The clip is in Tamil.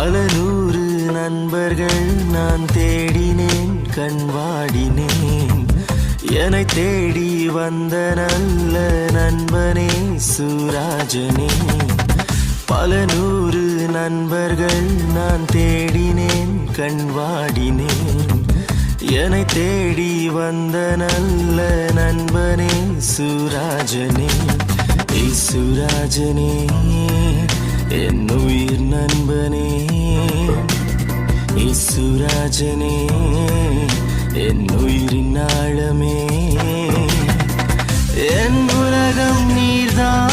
பல நூறு நண்பர்கள் நான் தேடினேன், கண்வாடினேன். என்னை தேடி வந்த நல்ல நண்பனே சூராஜனே. பல நூறு நண்பர்கள் நான் தேடினேன், கண்வாடினேன். என்னை தேடி வந்த நல்ல நண்பனே சூராஜனே. சூராஜனே என் உயிர் நண்பனே. சூராஜனே என் உயிரின் ஆழமே. என் உலகம் நீர்தான்,